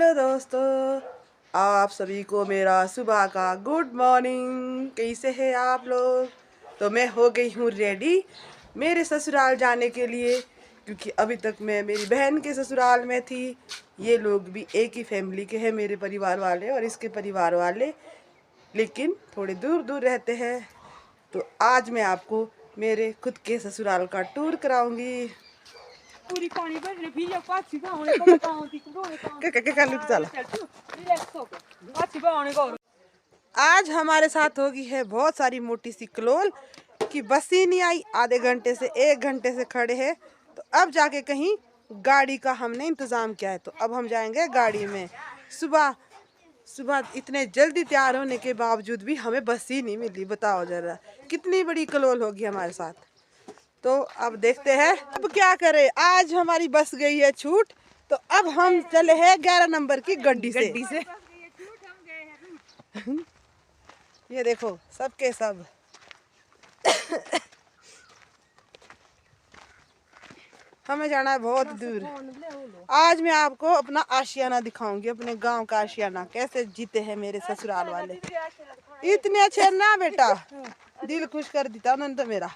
Hello दोस्तों, आप सभी को मेरा सुबह का गुड मॉर्निंग। कैसे हैं आप लोग? तो मैं हो गई हूँ रेडी मेरे ससुराल जाने के लिए, क्योंकि अभी तक मैं मेरी बहन के ससुराल में थी। ये लोग भी एक ही फैमिली के हैं, मेरे परिवार वाले और इसके परिवार वाले, लेकिन थोड़े दूर दूर रहते हैं। तो आज मैं आपको मेरे खुद के ससुराल का टूर कराऊंगी। आज हमारे साथ होगी है बहुत सारी मोटी सी क्लोल कि बस ही नहीं आई। आधे घंटे से 1 घंटे से खड़े हैं, तो अब जाके कहीं गाड़ी का हमने इंतज़ाम किया है, तो अब हम जाएंगे गाड़ी में। सुबह सुबह इतने जल्दी तैयार होने के बावजूद भी हमें बस ही नहीं मिली। बताओ जरा कितनी बड़ी क्लोल होगी हमारे साथ। तो अब देखते हैं अब क्या करें। आज हमारी बस गई है छूट, तो अब हम चले हैं 11 नंबर की गड्डी से। ये देखो सबके सब हमें जाना है बहुत दूर। आज मैं आपको अपना आशियाना दिखाऊंगी, अपने गांव का आशियाना, कैसे जीते हैं मेरे ससुराल वाले। इतने अच्छे ना बेटा, दिल खुश कर देता उन्होंने तो मेरा।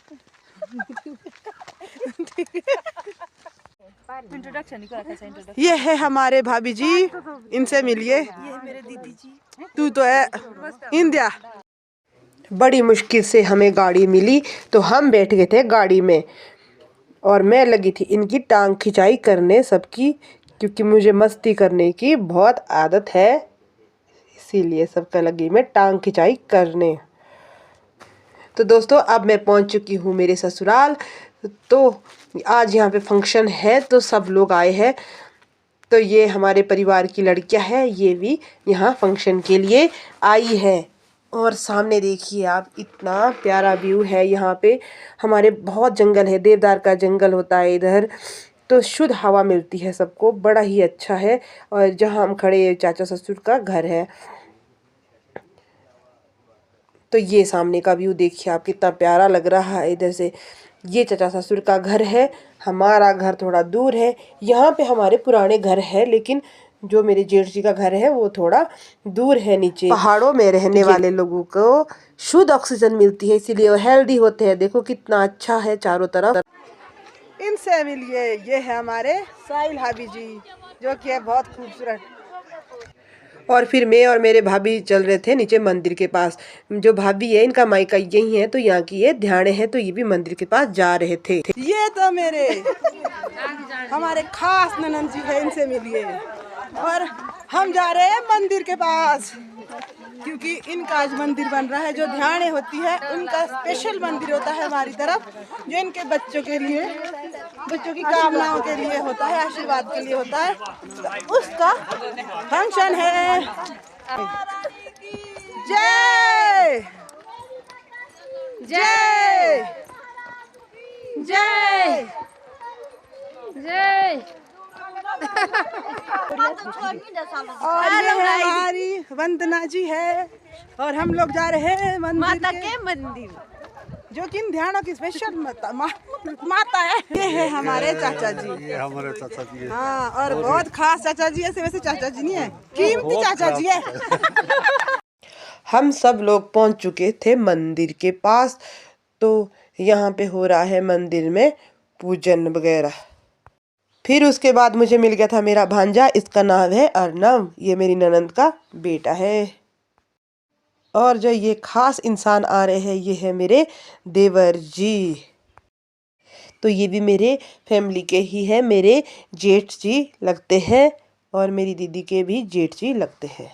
ये है हमारे भाभी जी, इनसे मिलिए। ये मेरे दीदी जी। तू तो है इंडिया। बड़ी मुश्किल से हमें गाड़ी मिली, तो हम बैठ गए थे गाड़ी में और मैं लगी थी इनकी टांग खिंचाई करने सबकी, क्योंकि मुझे मस्ती करने की बहुत आदत है, इसीलिए सबका लगी मैं टांग खिंचाई करने। तो दोस्तों अब मैं पहुंच चुकी हूँ मेरे ससुराल। तो आज यहाँ पे फंक्शन है, तो सब लोग आए हैं। तो ये हमारे परिवार की लड़कियां हैं, ये भी यहाँ फंक्शन के लिए आई है। और सामने देखिए आप, इतना प्यारा व्यू है यहाँ पे। हमारे बहुत जंगल है, देवदार का जंगल होता है इधर, तो शुद्ध हवा मिलती है सबको, बड़ा ही अच्छा है। और जहाँ हम खड़े चाचा ससुर का घर है। तो ये सामने का व्यू देखिए आप, कितना प्यारा लग रहा है इधर से। ये चाचा ससुर का घर है, हमारा घर थोड़ा दूर है। यहाँ पे हमारे पुराने घर है, लेकिन जो मेरे जेठ जी का घर है वो थोड़ा दूर है नीचे। पहाड़ों में रहने वाले लोगों को शुद्ध ऑक्सीजन मिलती है, इसीलिए वो हेल्दी होते हैं। देखो कितना अच्छा है चारों तरफ। इनसे मिलिए, ये है हमारे साहिल भाभी जी, जो कि है बहुत खूबसूरत। और फिर मैं और मेरे भाभी चल रहे थे नीचे मंदिर के पास। जो भाभी है इनका मायका यही है, तो यहाँ की ये ध्यान है, तो ये भी मंदिर के पास जा रहे थे। ये तो मेरे हमारे खास ननंद जी है, इनसे मिलिए। और हम जा रहे हैं मंदिर के पास, क्योंकि इनका आज मंदिर बन रहा है। जो ध्यान होती है उनका स्पेशल मंदिर होता है हमारी तरफ, जो इनके बच्चों के लिए, बच्चों की कामनाओं के लिए होता है, आशीर्वाद के लिए होता है। तो उसका फंक्शन है। जय जय जय जय। और ये हमारी वंदना जी है, और हम लोग जा रहे हैं माता के मंदिर, जो कि इन ध्यानों की स्पेशल माता है। ये है हमारे चाचा जी, ये हमारे चाचा जी है। हाँ, और बहुत खास चाचा जी है। वैसे चाचा जी नहीं है, कीमती चाचा जी है। हम सब लोग पहुंच चुके थे मंदिर के पास। तो यहाँ पे हो रहा है मंदिर में पूजन वगैरह। फिर उसके बाद मुझे मिल गया था मेरा भांजा, इसका नाम है अर्नव, ये मेरी ननंद का बेटा है। और जो ये खास इंसान आ रहे हैं, ये है मेरे देवर जी। तो ये भी मेरे फैमिली के ही है, मेरे जेठ जी लगते हैं, और मेरी दीदी के भी जेठ जी लगते हैं।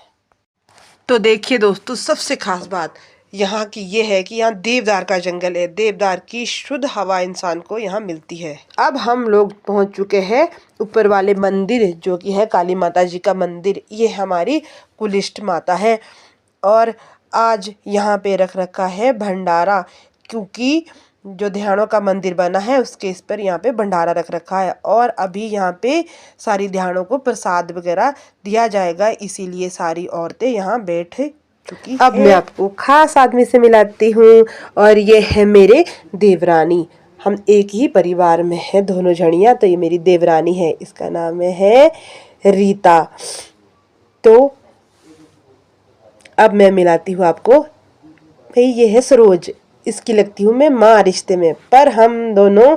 तो देखिए दोस्तों, सबसे खास बात यहाँ की ये है कि यहाँ देवदार का जंगल है। देवदार की शुद्ध हवा इंसान को यहाँ मिलती है। अब हम लोग पहुँच चुके हैं ऊपर वाले मंदिर, जो कि है काली माता जी का मंदिर। ये हमारी कुलिष्ट माता है। और आज यहाँ पे रख रखा है भंडारा, क्योंकि जो ध्यानों का मंदिर बना है उसके इस पर यहाँ पे भंडारा रख रखा है। और अभी यहाँ पे सारी ध्यानों को प्रसाद वगैरह दिया जाएगा, इसीलिए सारी औरतें यहाँ बैठ चुकी। अब मैं आपको खास आदमी से मिलाती हूँ, और ये है मेरे देवरानी। हम एक ही परिवार में हैं दोनों जनियाँ। तो ये मेरी देवरानी है, इसका नाम है रीता। तो अब मैं मिलाती हूँ आपको। भाई ये है सरोज, इसकी लगती हूँ मैं माँ रिश्ते में, पर हम दोनों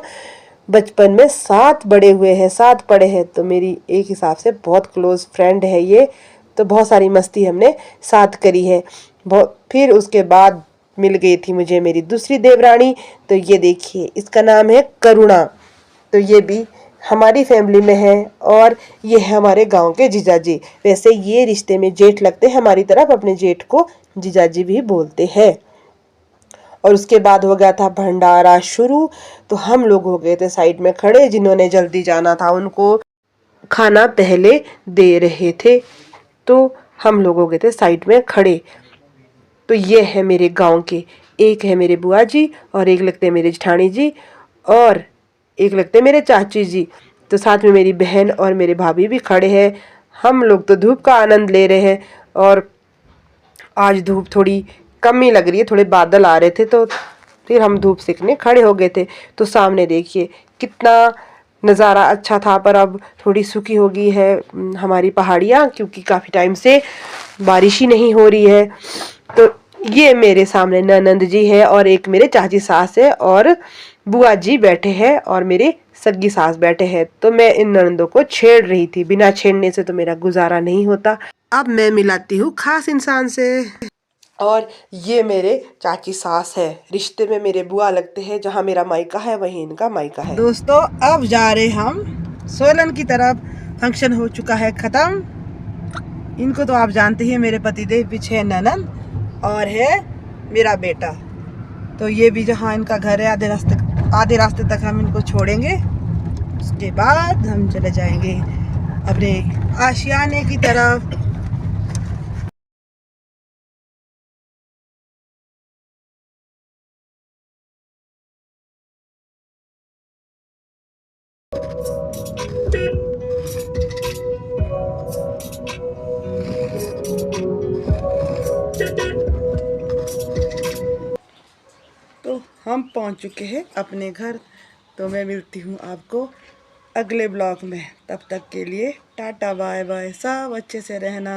बचपन में साथ बड़े हुए हैं, साथ पढ़े हैं, तो मेरी एक हिसाब से बहुत क्लोज फ्रेंड है ये। तो बहुत सारी मस्ती हमने साथ करी है। फिर उसके बाद मिल गई थी मुझे मेरी दूसरी देवरानी। तो ये देखिए, इसका नाम है करुणा। तो ये भी हमारी फैमिली में है और ये है हमारे गांव के जीजाजी। वैसे ये रिश्ते में जेठ लगते हैं हमारी तरफ, अपने जेठ को जीजाजी भी बोलते हैं। और उसके बाद हो गया था भंडारा शुरू। तो हम लोग हो गए थे साइड में खड़े, जिन्होंने जल्दी जाना था उनको खाना पहले दे रहे थे, तो हम लोग हो गए थे साइड में खड़े। तो ये है मेरे गांव के, एक है मेरे बुआ जी और एक लगते हैं मेरे जेठानी जी और एक लगते हैं मेरे चाची जी। तो साथ में मेरी बहन और मेरे भाभी भी खड़े हैं। हम लोग तो धूप का आनंद ले रहे हैं और आज धूप थोड़ी कम ही लग रही है, थोड़े बादल आ रहे थे तो फिर हम धूप सेकने खड़े हो गए थे। तो सामने देखिए कितना नज़ारा अच्छा था, पर अब थोड़ी सूखी हो गई है हमारी पहाड़ियाँ, क्योंकि काफ़ी टाइम से बारिश ही नहीं हो रही है। तो ये मेरे सामने ननंद जी है और एक मेरे चाची सास है और बुआ जी बैठे हैं और मेरे सगी सास बैठे हैं। तो मैं इन ननंदों को छेड़ रही थी, बिना छेड़ने से तो मेरा गुजारा नहीं होता। अब मैं मिलाती हूँ खास इंसान से। और ये मेरे चाची सास है, रिश्ते में मेरे बुआ लगते हैं, जहाँ मेरा मायका है वहीं इनका मायका है। दोस्तों अब जा रहे हम सोलन की तरफ। फंक्शन हो चुका है खत्म। इनको तो आप जानते ही, मेरे पतिदेव पीछे ननंद और है मेरा बेटा। तो ये भी जहाँ इनका घर है, आधे रास्ते तक हम इनको छोड़ेंगे। उसके बाद हम चले जाएंगे अपने आशियाने की तरफ। तो हम पहुंच चुके हैं अपने घर। तो मैं मिलती हूँ आपको अगले ब्लॉग में। तब तक के लिए टाटा बाय बाय, सब अच्छे से रहना।